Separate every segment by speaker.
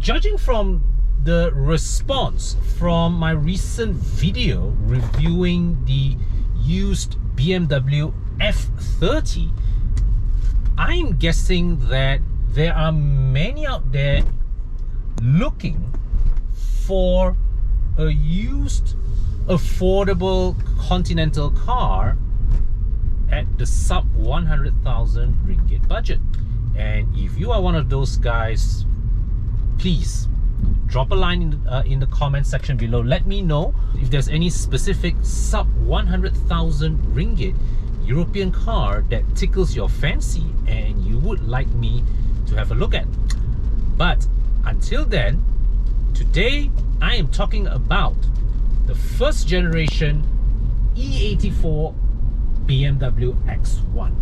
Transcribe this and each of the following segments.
Speaker 1: judging from the response from my recent video reviewing the used BMW F30, I'm guessing that there are many out there looking for a used affordable continental car at the sub 100,000 ringgit budget. And if you are one of those guys, please drop a line in the comment section below. Let me know if there's any specific sub 100,000 ringgit European car that tickles your fancy and you would like me to have a look at. But until then, today I am talking about the first generation E84 BMW X1.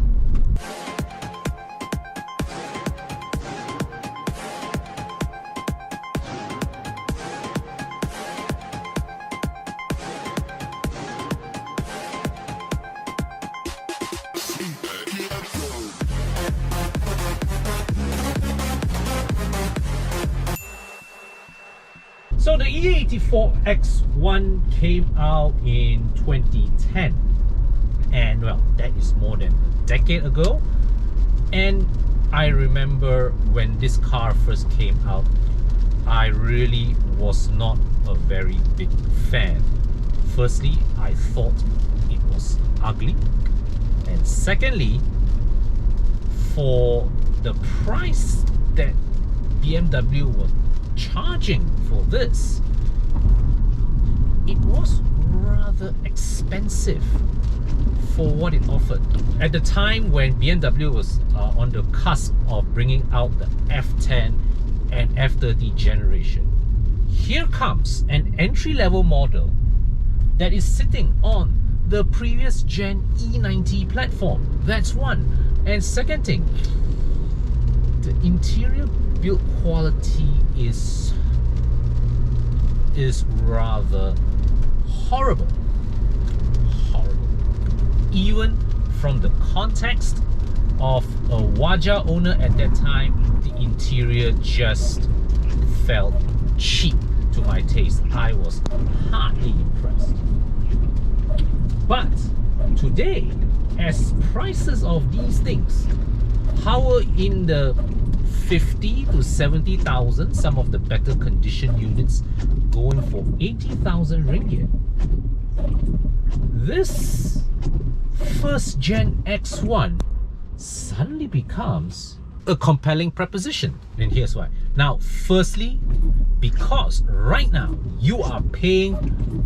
Speaker 1: So the E84 X1 came out in 2010, and well, that is more than a decade ago. And I remember when this car first came out, I really was not a very big fan. Firstly, I thought it was ugly, and secondly, for the price that BMW was charging for this, it was rather expensive for what it offered. At the time when BMW was on the cusp of bringing out the F10 and F30 generation, here comes an entry-level model that is sitting on the previous gen E90 platform. That's one. And second thing, the interior build quality is rather horrible. Even from the context of a Wajah owner at that time, the interior just felt cheap to my taste. I was hardly impressed. But today, as prices of these things hover in the 50 to 70,000, some of the better condition units going for 80,000 ringgit, this first gen X1 suddenly becomes a compelling proposition. And here's why. Now, firstly, because right now you are paying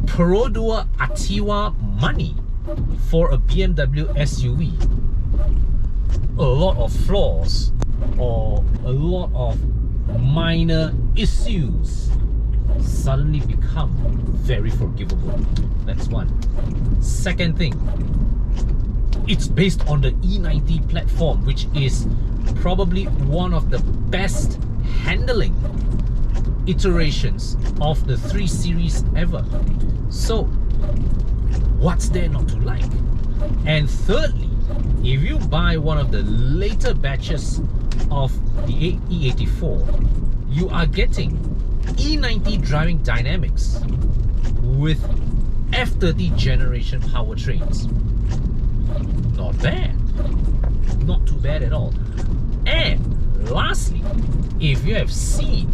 Speaker 1: Perodua Atiwa money for a BMW SUV. A lot of flaws or a lot of minor issues suddenly become very forgivable. That's one. Second thing, it's based on the E90 platform, which is probably one of the best handling iterations of the 3 Series ever. So what's there not to like? And thirdly, if you buy one of the later batches of the E84, you are getting E90 driving dynamics with F30 generation powertrains. Not bad. Not too bad at all. And lastly, if you have seen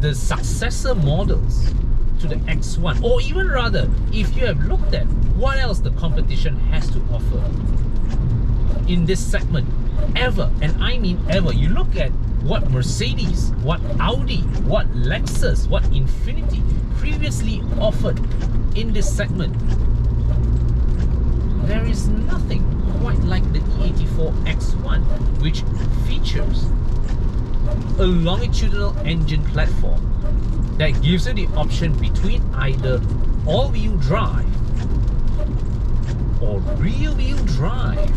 Speaker 1: the successor models to the X1, or even rather, if you have looked at what else the competition has to offer in this segment ever, and I mean ever, you look at what Mercedes, what Audi, what Lexus, what Infiniti previously offered in this segment, there is nothing quite like the E84 X1, which features a longitudinal engine platform that gives you the option between either all-wheel drive or rear-wheel drive.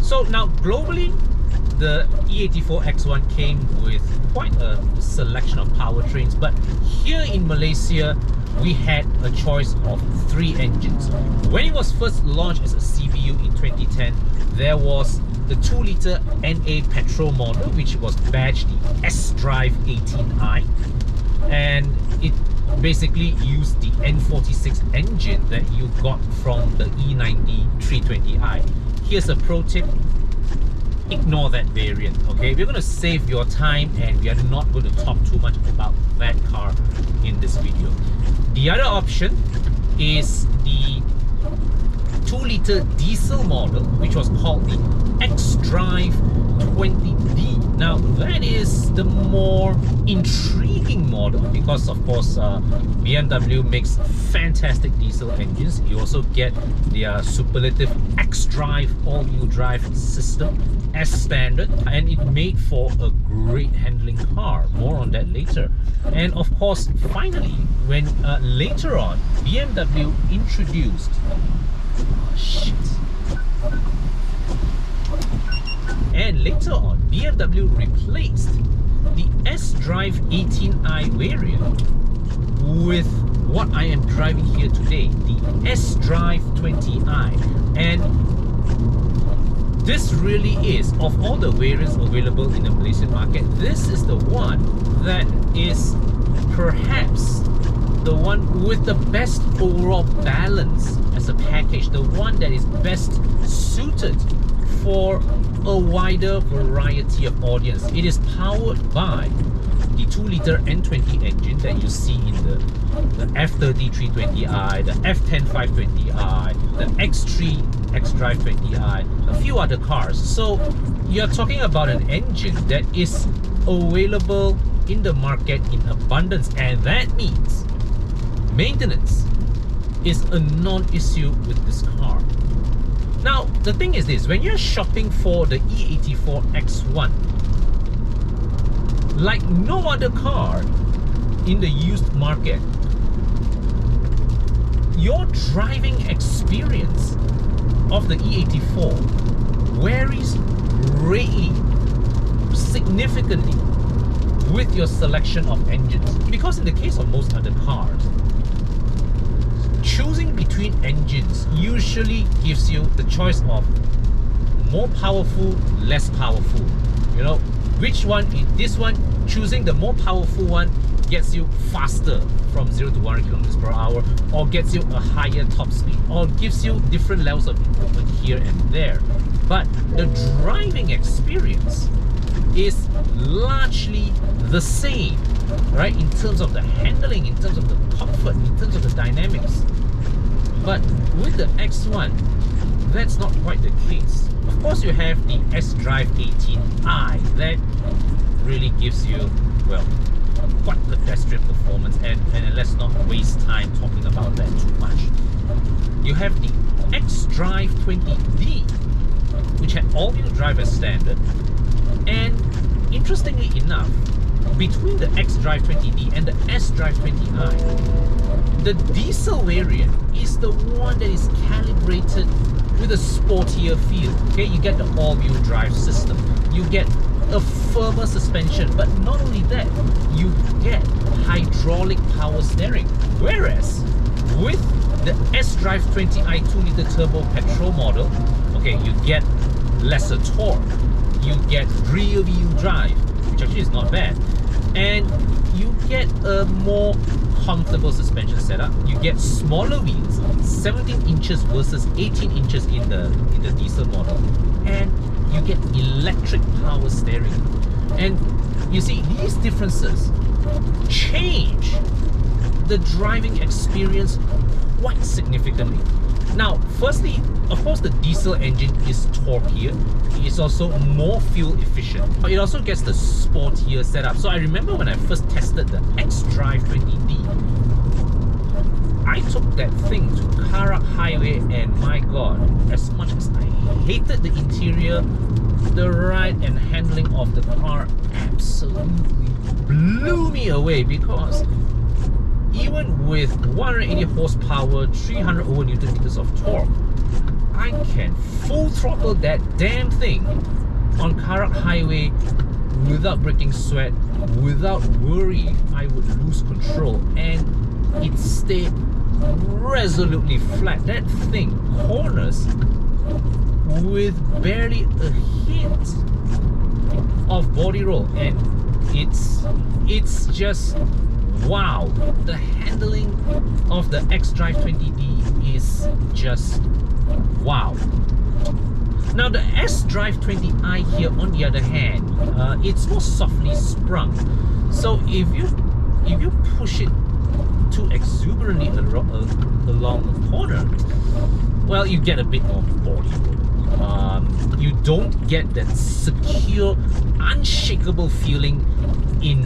Speaker 1: So now globally, the E84 X1 came with quite a selection of powertrains, but here in Malaysia, we had a choice of 3 engines. When it was first launched as a CBU in 2010, there was the 2-liter NA petrol model, which was badged the S-Drive 18i, and it basically used the N46 engine that you got from the E90 320i. Here's a pro tip: ignore that variant. Okay, we're going to save your time and we are not going to talk too much about that car in this video. The other option is the 2-liter diesel model, which was called the X-Drive 20D. Now that is the more intriguing model because of course BMW makes fantastic diesel engines. You also get their superlative X-Drive all-wheel drive system as standard, and it made for a great handling car. More on that later. And of course, finally, when later on BMW introduced later on BMW replaced the S-Drive 18i variant with what I am driving here today, the S-Drive 20i. And this really is, of all the variants available in the Malaysian market, this is the one that is perhaps the one with the best overall balance as a package, the one that is best suited for a wider variety of audience. It is powered by the 2-liter N20 engine that you see in the F30 320i, the F10 520i, the X3 X-Drive 20i, a few other cars. So you're talking about an engine that is available in the market in abundance, and that means maintenance is a non-issue with this car. Now, the thing is this: when you're shopping for the E84 X1, like no other car in the used market, your driving experience of the E84 varies greatly, significantly, with your selection of engines. Because in the case of most other cars, choosing between engines usually gives you the choice of more powerful, less powerful. You know, which one is this one? Choosing the more powerful one gets you faster from 0 to 100 kilometers per hour, or gets you a higher top speed, or gives you different levels of improvement here and there. But the driving experience is largely the same, right? In terms of the handling, in terms of the comfort, in terms of the dynamics. But with the X1, that's not quite the case. Of course, you have the S-Drive 18i that really gives you, well, quite pedestrian performance, and let's not waste time talking about that too much. You have the X-Drive 20D, which had all-wheel drive as standard, and interestingly enough, between the X-Drive 20D and the S-Drive 20i, the diesel variant is the one that is calibrated with a sportier feel. Okay, you get the all-wheel drive system, you get a firmer suspension, but not only that, you get hydraulic power steering. Whereas with the S-Drive 20i 2-liter turbo petrol model, okay, you get lesser torque, you get rear wheel drive, which actually is not bad, and you get a more comfortable suspension setup. You get smaller wheels, 17 inches versus 18 inches in the diesel model, and you get electric power steering. And you see, these differences change the driving experience quite significantly. Now, firstly, of course, the diesel engine is torqueier. It is also more fuel efficient. But it also gets the sportier setup. So I remember when I first tested the X-Drive 20D, I took that thing to Karak Highway, and my god, as much as I hated the interior, the ride and handling of the car absolutely blew me away, because even with 180 horsepower, 300 over Newton meters of torque, I can full throttle that damn thing on Karak Highway without breaking sweat, without worrying I would lose control, and it stayed resolutely flat. That thing corners with barely a hint of body roll, and it's just wow. The handling of the xDrive 20D is just wow. Now the xDrive 20i here, on the other hand, it's more softly sprung. So if you push it too exuberantly along the corner, well, you get a bit more body roll. You don't get that secure, unshakable feeling in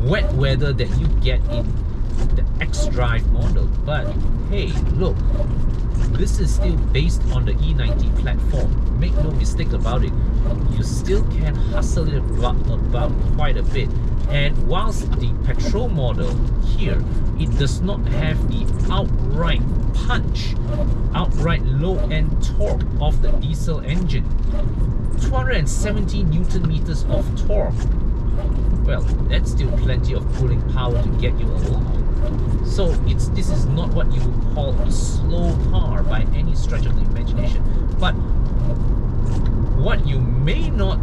Speaker 1: wet weather that you get in the xDrive model. But hey, look, this is still based on the E90 platform. Make no mistake about it. You still can hustle it about quite a bit. And whilst the petrol model here, it does not have the outright punch, outright low-end torque of the diesel engine. 270 Newton meters of torque. Well, that's still plenty of cooling power to get you along. So this is not what you would call a slow car by any stretch of the imagination. But what you may not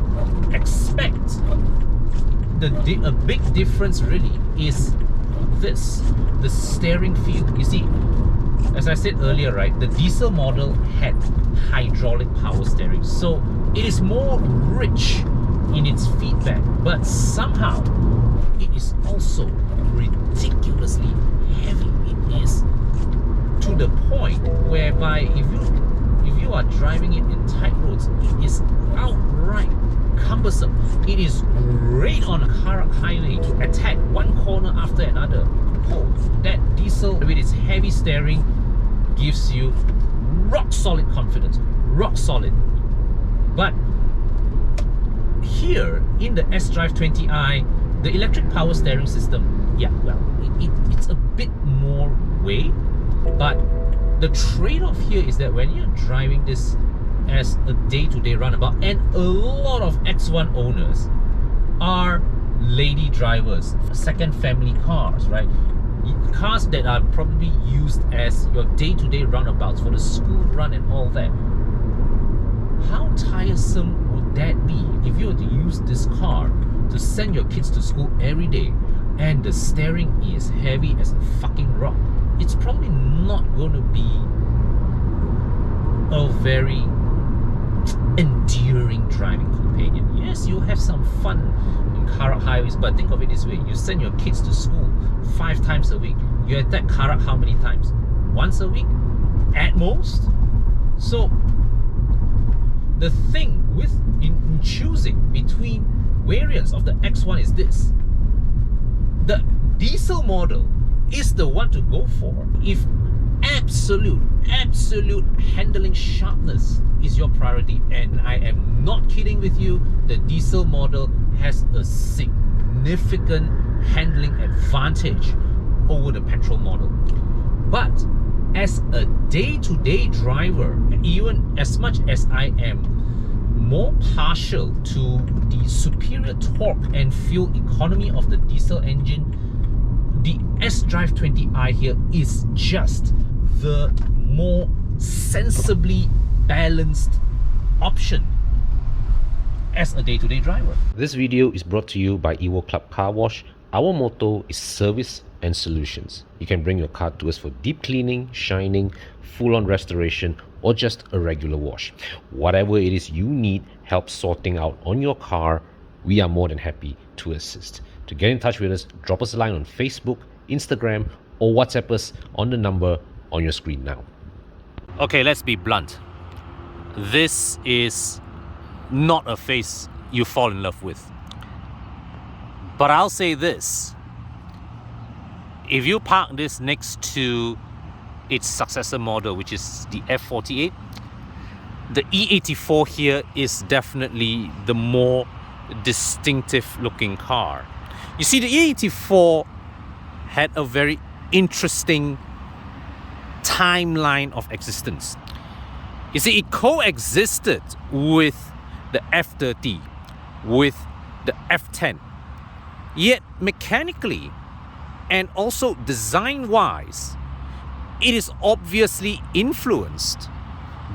Speaker 1: expect, a big difference really is this, the steering feel. You see, as I said earlier, right, the diesel model had hydraulic power steering, so it is more rich in its feedback, but somehow it is also ridiculously heavy. It is to the point whereby if you are driving it in tight roads, it is outright cumbersome. It is great on a car highway to attack one corner after another. Oh, that diesel with its heavy steering gives you rock solid confidence, rock solid. But here in the xDrive 20i, the electric power steering system, yeah, well, it's a bit more weight, but the trade-off here is that when you're driving this as a day-to-day runabout, and a lot of X1 owners are lady drivers, second family cars, right? Cars that are probably used as your day-to-day runabouts for the school run and all that. How tiresome would that be if you were to use this car to send your kids to school every day and the steering is heavy as a fucking rock? It's probably not going to be a very enduring driving companion. Yes, you'll have some fun in Karak highways, but think of it this way: you send your kids to school 5 times a week. You attack Karak how many times? Once a week at most. So the thing with in choosing between variants of the X1 is this: the diesel model is the one to go for if absolute handling sharpness is your priority. And I am not kidding with you, the diesel model has a significant handling advantage over the petrol model. But as a day-to-day driver, even as much as I am more partial to the superior torque and fuel economy of the diesel engine, the xDrive 20i here is just the more sensibly balanced option as a day-to-day driver.
Speaker 2: This video is brought to you by Evo Club Car Wash. Our motto is service and solutions. You can bring your car to us for deep cleaning, shining, full-on restoration, or just a regular wash. Whatever it is you need help sorting out on your car, we are more than happy to assist. To get in touch with us, drop us a line on Facebook, Instagram, or WhatsApp us on the number on your screen now.
Speaker 1: Okay, let's be blunt. This is not a face you fall in love with. But I'll say this: if you park this next to its successor model, which is the F48, the E84 here is definitely the more distinctive looking car. You see, the E84 had a very interesting timeline of existence. You see, it coexisted with the F30, with the F10. Yet mechanically and also design-wise, it is obviously influenced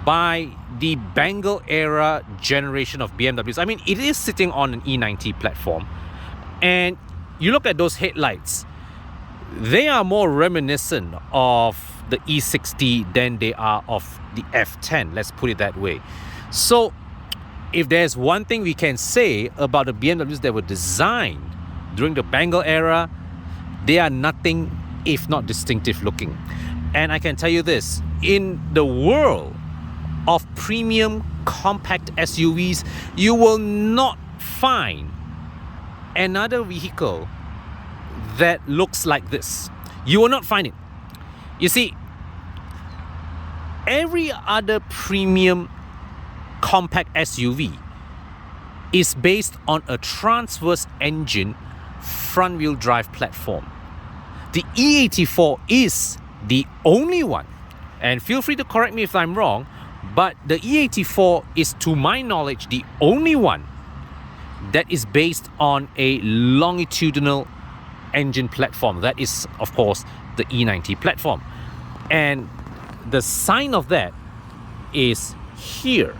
Speaker 2: by the Bengal era generation of BMWs. I mean, it is sitting on an E90 platform, and you look at those headlights, they are more reminiscent of the E60 than they are of the F10, let's put it that way. So if there's one thing we can say about the BMWs that were designed during the Bengal era, they are nothing if not distinctive looking. And I can tell you this, in the world of premium compact SUVs, you will not find another vehicle that looks like this. You will not find it. You see, every other premium compact SUV is based on a transverse engine front wheel drive platform. The E84 is the only one, and feel free to correct me if I'm wrong, but the E84 is, to my knowledge, the only one that is based on a longitudinal engine platform. That is, of course, the E90 platform. And the sign of that is here.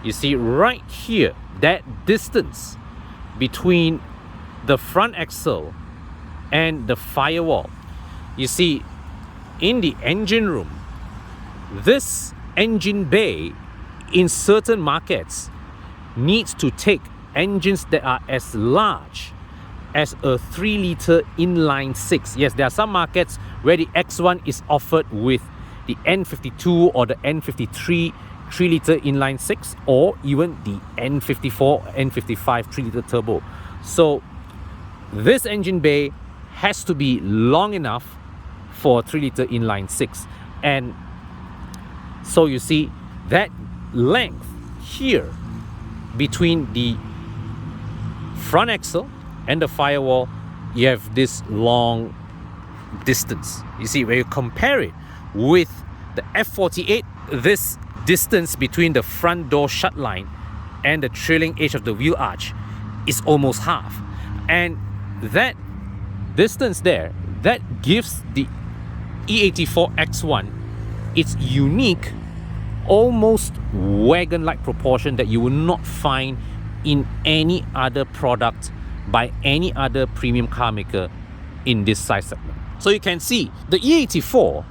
Speaker 2: You see right here, that distance between the front axle and the firewall. You see, in the engine room, this engine bay in certain markets needs to take engines that are as large as a 3-liter inline 6. Yes, there are some markets where the X1 is offered with the N52 or the N53 3-liter inline 6, or even the N54, N55 3-liter turbo. So this engine bay has to be long enough for a 3-liter inline 6. And so you see that length here between the front axle and the firewall, you have this long distance. You see, when you compare it with the F48, this distance between the front door shut line and the trailing edge of the wheel arch is almost half. And that distance there, that gives the E84 X1 its unique, almost wagon-like proportion that you will not find in any other product by any other premium car maker in this size segment. So you can see the E84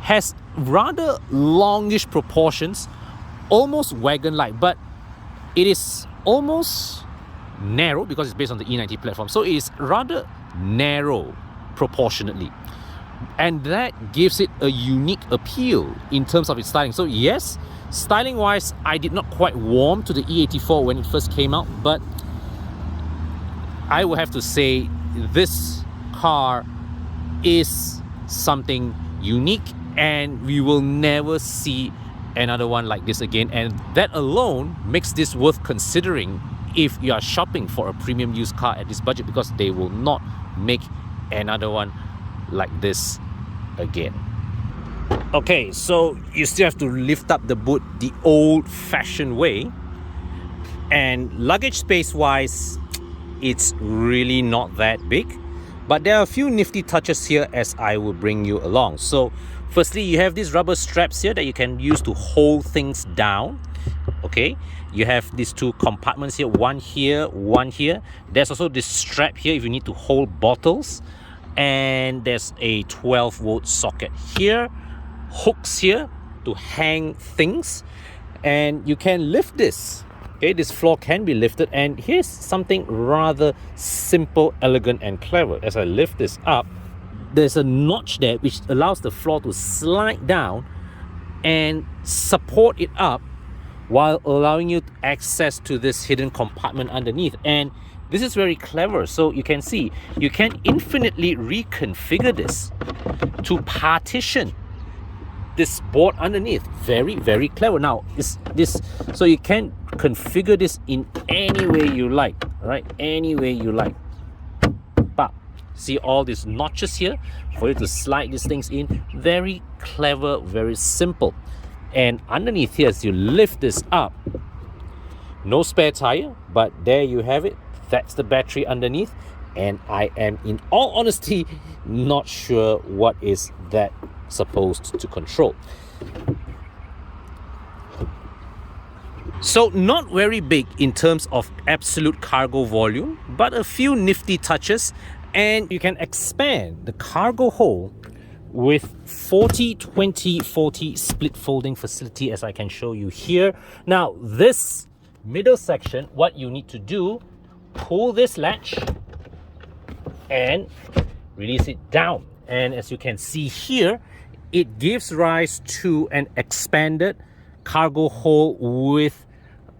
Speaker 2: has rather longish proportions, almost wagon-like, but it is almost narrow because it's based on the E90 platform. So it is rather narrow proportionately, and that gives it a unique appeal in terms of its styling. So yes, styling wise, I did not quite warm to the E84 when it first came out, but I would have to say this car is something unique, and we will never see another one like this again. And that alone makes this worth considering if you are shopping for a premium used car at this budget, because they will not make another one like this again. Okay, so you still have to lift up the boot the old-fashioned way, and luggage space wise, it's really not that big, but there are a few nifty touches here as I will bring you along. So firstly, you have these rubber straps here that you can use to hold things down. Okay, you have these two compartments here, one here, one here. There's also this strap here if you need to hold bottles, and there's a 12-volt socket here, hooks here to hang things, and you can lift this. Okay, this floor can be lifted, and here's something rather simple, elegant, and clever. As I lift this up, there's a notch there which allows the floor to slide down and support it up while allowing you access to this hidden compartment underneath. And this is very clever. So you can see, you can infinitely reconfigure this to partition this board underneath. Very, very clever. Now, so you can configure this in any way you like, right? Any way you like. But see all these notches here for you to slide these things in. Very clever, very simple. And underneath here, as you lift this up, no spare tire, but there you have it. That's the battery underneath, and I am, in all honesty, not sure what is that supposed to control.
Speaker 1: So not very big in terms of absolute cargo volume, but a few nifty touches, and you can expand the cargo hold with 40-20-40 split folding facility, as I can show you here. Now this middle section, what you need to do, pull this latch and release it down, and as you can see here, it gives rise to an expanded cargo hold with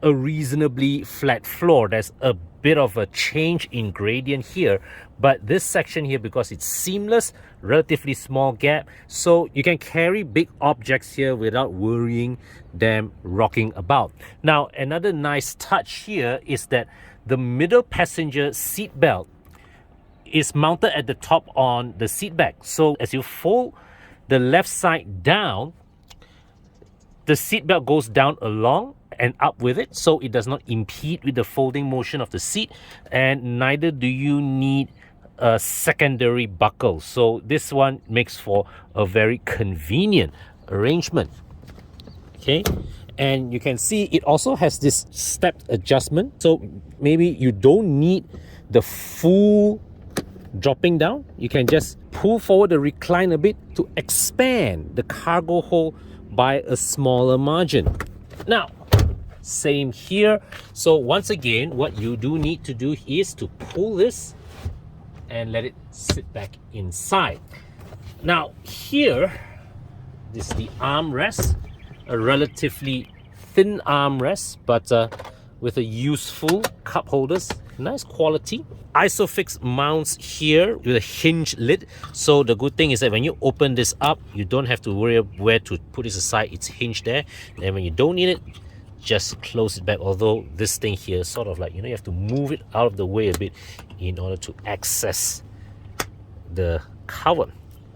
Speaker 1: a reasonably flat floor. There's a bit of a change in gradient here, but this section here, because it's seamless, relatively small gap, so you can carry big objects here without worrying them rocking about. Now another nice touch here is that the middle passenger seat belt is mounted at the top on the seat back, so as you fold the left side down, the seat belt goes down along and up with it, so it does not impede with the folding motion of the seat, and neither do you need a secondary buckle. So this one makes for a very convenient arrangement. Okay, and you can see it also has this stepped adjustment, so maybe you don't need the full dropping down. You can just pull forward the recline a bit to expand the cargo hold by a smaller margin. Now same here, so once again what you do need to do is to pull this and let it sit back inside. Now here, this is the armrest, a relatively thin armrest, but with a useful cup holders, nice quality. Isofix mounts here with a hinge lid, so the good thing is that when you open this up, you don't have to worry where to put this aside. It's hinged there, and when you don't need it, just close it back. Although this thing here, sort of like, you know, you have to move it out of the way a bit in order to access the cover.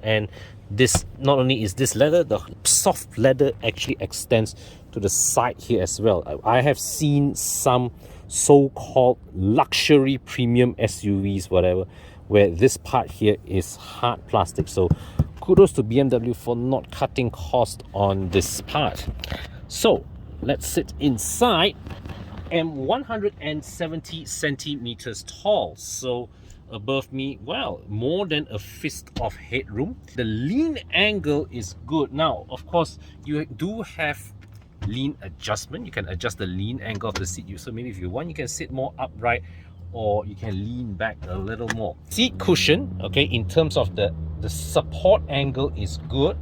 Speaker 1: And this, not only is this leather, the soft leather actually extends to the side here as well. I have seen some so-called luxury premium SUVs, whatever, where this part here is hard plastic. So kudos to BMW for not cutting cost on this part. So let's sit inside. I'm 170 centimeters tall, so above me, well, more than a fist of headroom. The lean angle is good. Now of course you do have lean adjustment. You can adjust the lean angle of the seat. So maybe if you want, you can sit more upright, or you can lean back a little more. Seat cushion, okay, in terms of the support angle is good,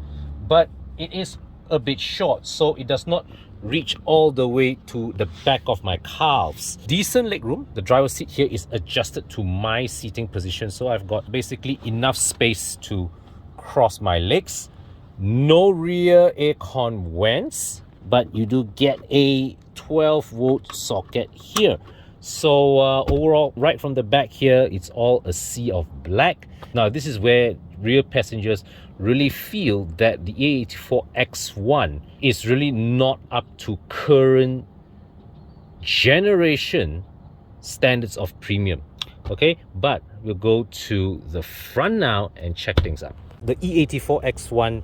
Speaker 1: but it is a bit short, so it does not reach all the way to the back of my calves. Decent legroom. The driver's seat here is adjusted to my seating position, so I've got basically enough space to cross my legs. No rear aircon vents, but you do get a 12-volt socket here. So overall, right from the back here, it's all a sea of black. Now this is where rear passengers really feel that the E84 X1 is really not up to current generation standards of premium. Okay, but we'll go to the front now and check things out. The E84 X1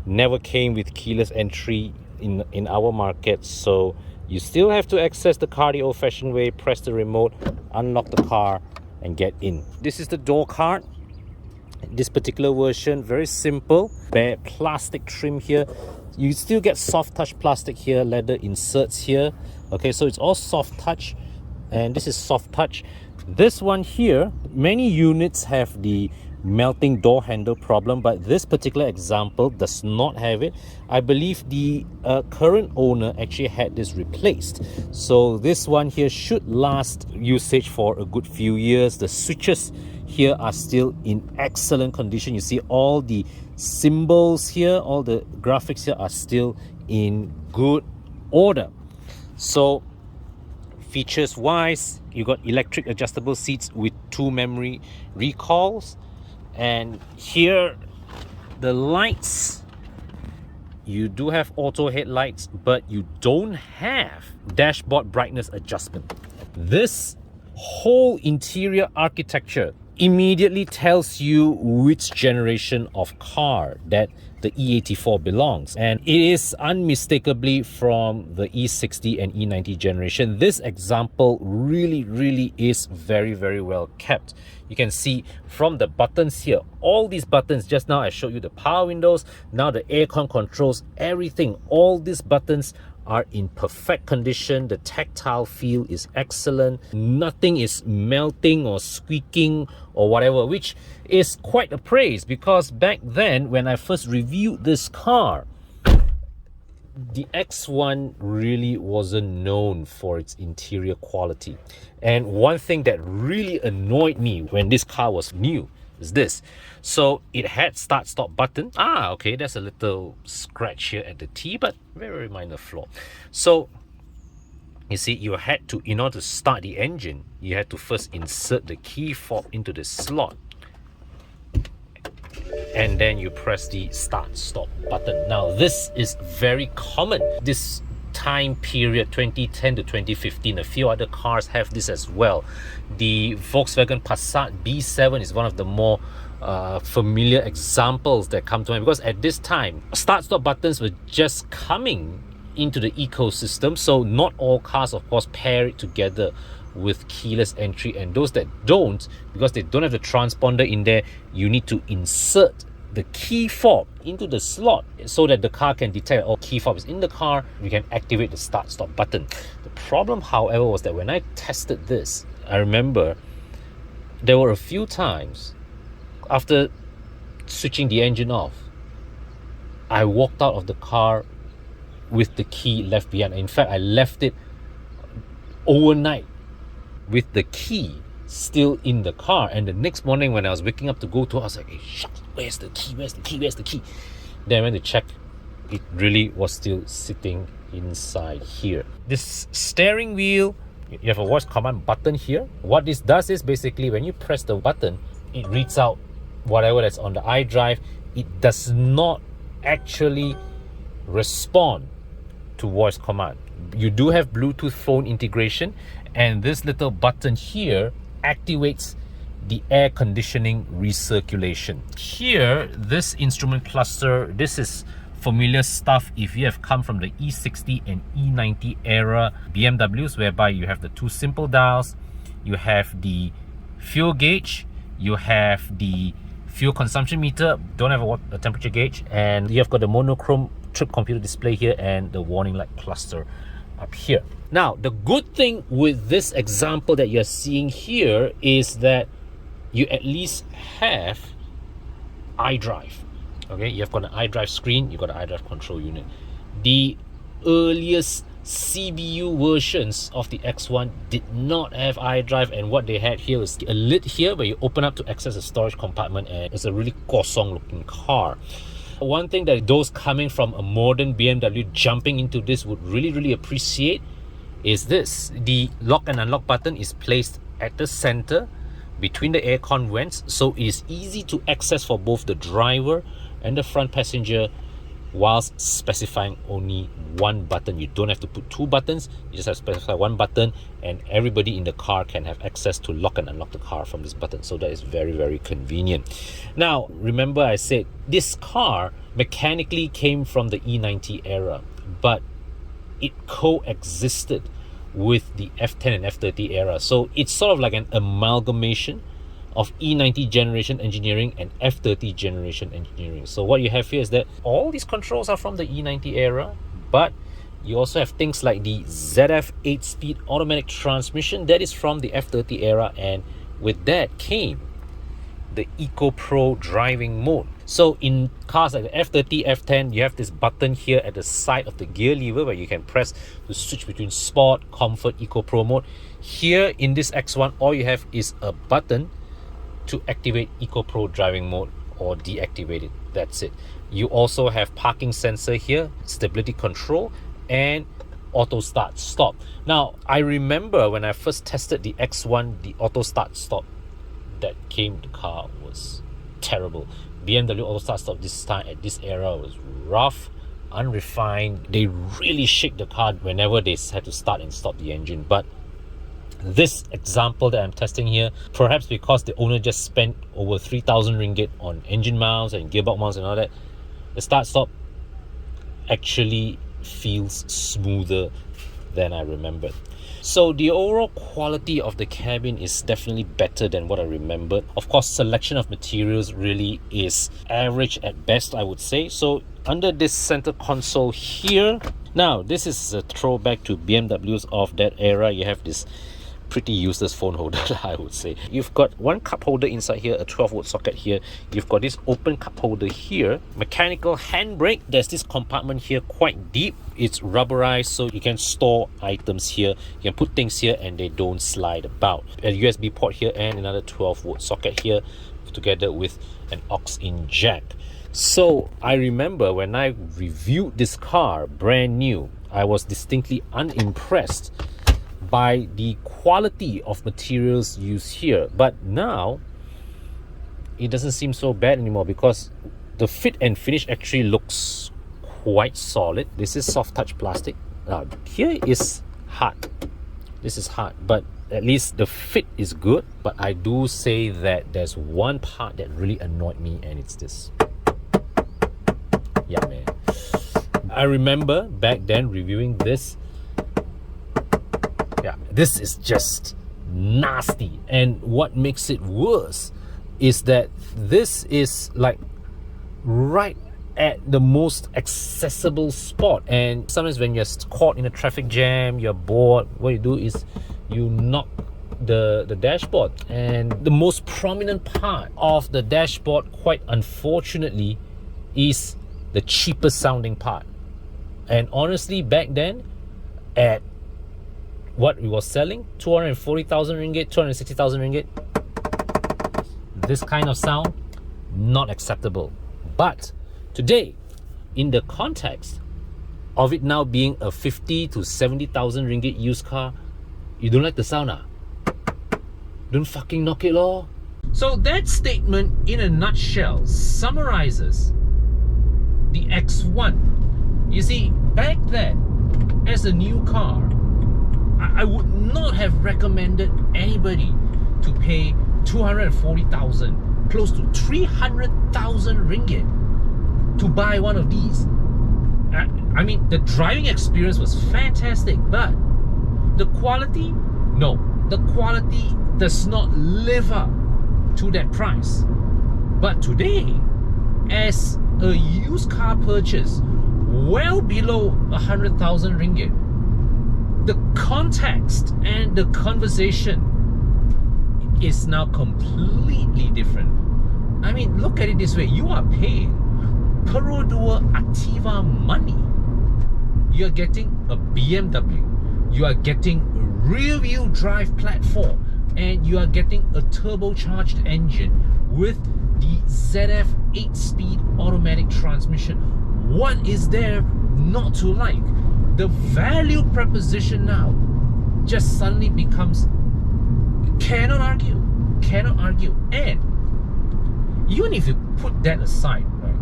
Speaker 1: never came with keyless entry in our market, so you still have to access the car the old-fashioned way, press the remote, unlock the car and get in. This is the door card. This particular version, very simple, bare plastic trim here. You still get soft touch plastic here, leather inserts here. Okay, so it's all soft touch, and this is soft touch. This one here, many units have the melting door handle problem, but this particular example does not have it. I believe the current owner actually had this replaced, so this one here should last usage for a good few years. The switches here are still in excellent condition. You see all the symbols here, all the graphics here are still in good order. So features wise, you got electric adjustable seats with 2 memory recalls, and here the lights, you do have auto headlights, but you don't have dashboard brightness adjustment. This whole interior architecture
Speaker 2: immediately tells you which generation of car that the E84 belongs, and it is unmistakably from the E60 and E90 generation. This example really is very well kept. You can see from the buttons here, all these buttons, just now I showed you the power windows, now the aircon controls, everything, all these buttons are in perfect condition. The tactile feel is excellent. Nothing is melting or squeaking or whatever, which is quite a praise, because back then when I first reviewed this car, the X1 really wasn't known for its interior quality. And one thing that really annoyed me when this car was new is this. So it had start stop button. Okay, there's a little scratch here at the T, but very minor flaw. So you see, you had to, in order to start the engine, you had to first insert the key fob into the slot, and then you press the start stop button. Now this is very common. This time period 2010 to 2015, a few other cars have this as well. The Volkswagen Passat B7 is one of the more familiar examples that come to mind, because at this time start stop buttons were just coming into the ecosystem, so not all cars of course pair it together with keyless entry, and those that don't, because they don't have the transponder in there, you need to insert the key fob into the slot so that the car can detect, oh, key fob is in the car, you can activate the start stop button. The problem, however, was that when I tested this, I remember there were a few times after switching the engine off, I walked out of the car with the key left behind. In fact, I left it overnight with the key still in the car, and the next morning when I was waking up to go to, I was like, hey, shucks, where's the key? Then I went to check, it really was still sitting inside here. This steering wheel, you have a voice command button here. What this does is basically when you press the button, it reads out whatever that's on the iDrive. It does not actually respond to voice command. You do have Bluetooth phone integration, and this little button here activates the air conditioning recirculation. Here, this instrument cluster, this is familiar stuff if you have come from the E60 and E90 era BMWs, whereby you have the two simple dials, you have the fuel gauge, you have the fuel consumption meter, don't have a temperature gauge, and you have got the monochrome trip computer display here and the warning light cluster up here. Now, the good thing with this example that you're seeing here is that you at least have iDrive. Okay, you've got an iDrive screen, you've got an iDrive control unit. The earliest CBU versions of the X1 did not have iDrive, and what they had here was a lid here where you open up to access a storage compartment, and it's a really kosong looking car. One thing that those coming from a modern BMW jumping into this would really appreciate is this. The lock and unlock button is placed at the center between the aircon vents, so it is easy to access for both the driver and the front passenger, whilst specifying only one button. You don't have to put two buttons, you just have to specify one button, and everybody in the car can have access to lock and unlock the car from this button. So that is very convenient. Now, remember I said this car mechanically came from the E90 era, but it coexisted with the F10 and F30 era. So it's sort of like an amalgamation of E90 generation engineering and F30 generation engineering. So what you have here is that all these controls are from the E90 era, but you also have things like the ZF 8-speed automatic transmission that is from the F30 era, and with that came the Eco Pro driving mode. So in cars like the F30, F10, you have this button here at the side of the gear lever where you can press to switch between Sport, Comfort, Eco Pro mode. Here in this X1, all you have is a button to activate Eco Pro driving mode or deactivate it. That's it. You also have parking sensor here, stability control, and auto start stop. Now, I remember when I first tested the X1, the auto start stop that came with the car was terrible. BMW auto start stop this time at this era was rough, unrefined. They really shake the car whenever they had to start and stop the engine. But
Speaker 1: this example that I'm testing here, perhaps because the owner just spent over 3,000 ringgit on engine mounts and gearbox mounts and all that, the start-stop actually feels smoother than I remembered. So the overall quality of the cabin is definitely better than what I remembered. Of course, selection of materials really is average at best, I would say. So under this center console here, now this is a throwback to BMWs of that era. You have this pretty useless phone holder, I would say. You've got one cup holder inside here, a 12-volt socket here. You've got this open cup holder here, mechanical handbrake. There's this compartment here quite deep. It's rubberized, so you can store items here. You can put things here and they don't slide about. A USB port here and another 12-volt socket here, together with an aux-in jack. So I remember when I reviewed this car brand new, I was distinctly unimpressed by the quality of materials used here. But now it doesn't seem so bad anymore, because the fit and finish actually looks quite solid. This is soft touch plastic. Here is hard. This is hard, but at least the fit is good. But I do say that there's one part that really annoyed me, and it's this. Yeah, man. I remember back then reviewing this. Yeah, this is just nasty. And what makes it worse is that this is like right at the most accessible spot. And sometimes when you're caught in a traffic jam, you're bored, what you do is you knock the dashboard. And the most prominent part of the dashboard, quite unfortunately, is the cheapest sounding part. And honestly, back then, at what we were selling, 240,000 ringgit, 260,000 ringgit, this kind of sound, not acceptable. But today, in the context of it now being a 50 to 70,000 ringgit used car, you don't like the sound, Don't fucking knock it, lor. So that statement in a nutshell summarizes the X1. You see, back then, as a new car, I would not have recommended anybody to pay 240,000, close to 300,000 ringgit to buy one of these. I mean, the driving experience was fantastic, but the quality, no, the quality does not live up to that price. But today, as a used car purchase well below 100,000 ringgit, the context and the conversation is now completely different. I mean, look at it this way. You are paying Perodua Activa money. You are getting a BMW. You are getting a rear-wheel drive platform. And you are getting a turbocharged engine with the ZF 8-speed automatic transmission. What is there not to like? The value proposition now just suddenly becomes cannot argue. And even if you put that aside, right,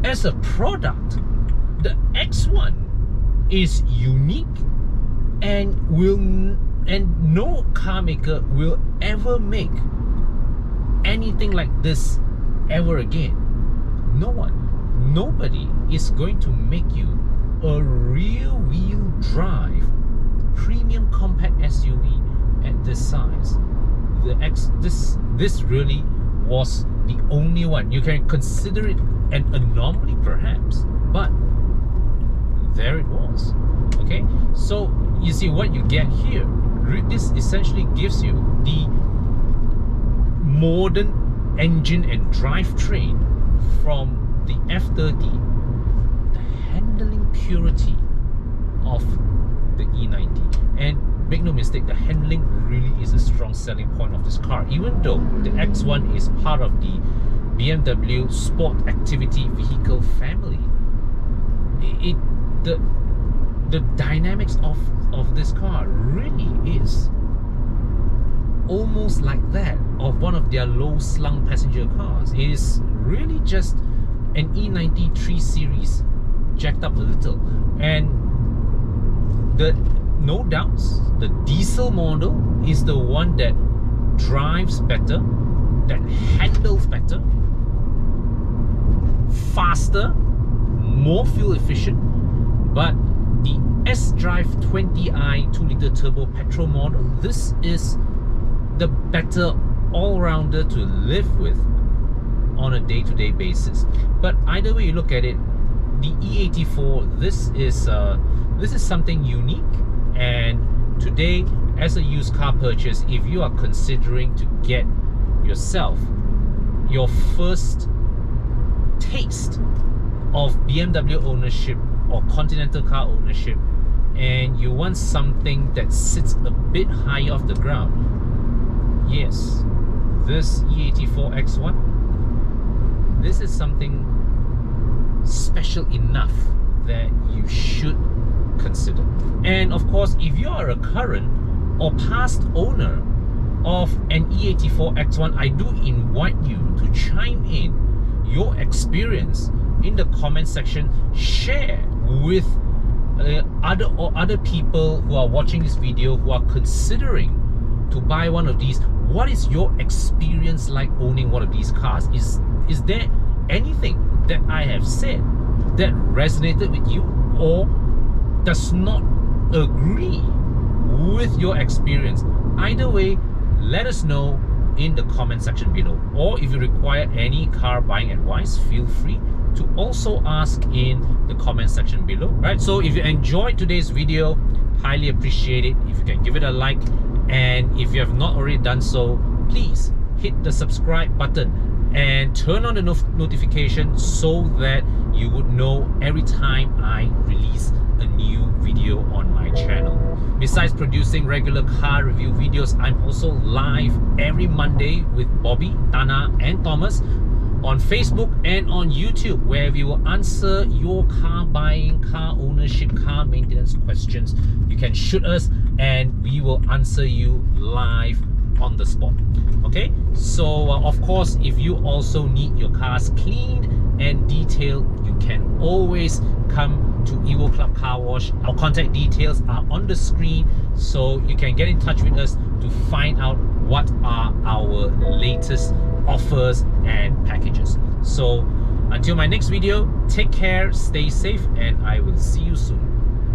Speaker 1: as a product, the X1 is unique and no car maker will ever make anything like this ever again. No one, nobody is going to make you a rear-wheel drive premium compact SUV at this size. This really was the only one. You can consider it an anomaly perhaps, but there it was. Okay, so you see what you get here. This essentially gives you the modern engine and drivetrain from the F30, handling purity of the E90. And make no mistake, the handling really is a strong selling point of this car. Even though the X1 is part of the BMW Sport Activity Vehicle family, the dynamics of this car really is almost like that of one of their low-slung passenger cars. It is really just an E90 3 Series jacked up a little, and the no doubts, the diesel model is the one that drives better, that handles better, faster, more fuel efficient. But the S-Drive 20i 2-liter turbo petrol model, this is the better all-rounder to live with on a day-to-day basis. But either way you look at it, the E84, this is something unique. And today, as a used car purchase, if you are considering to get yourself your first taste of BMW ownership or Continental car ownership, and you want something that sits a bit higher off the ground, yes, this E84 X1, this is something special enough that you should consider. And of course, if you are a current or past owner of an E84 X1, I do invite you to chime in your experience in the comment section. Share with other people who are watching this video who are considering to buy one of these. What is your experience like owning one of these cars? Is there anything that I have said that resonated with you or does not agree with your experience? Either way, let us know in the comment section below. Or if you require any car buying advice, feel free to also ask in the comment section below. Right, so if you enjoyed today's video, highly appreciate it if you can give it a like, and if you have not already done so, please hit the subscribe button and turn on the notification so that you would know every time I release a new video on my channel. Besides producing regular car review videos, I'm also live every Monday with Bobby, Tana and Thomas on Facebook and on YouTube, where we will answer your car buying, car ownership, car maintenance questions. You can shoot us and we will answer you live on the spot. Okay, so of course, if you also need your cars cleaned and detailed, you can always come to Evo Club Car Wash. Our contact details are on the screen, so you can get in touch with us to find out what are our latest offers and packages. So until my next video, take care, stay safe, and I will see you soon.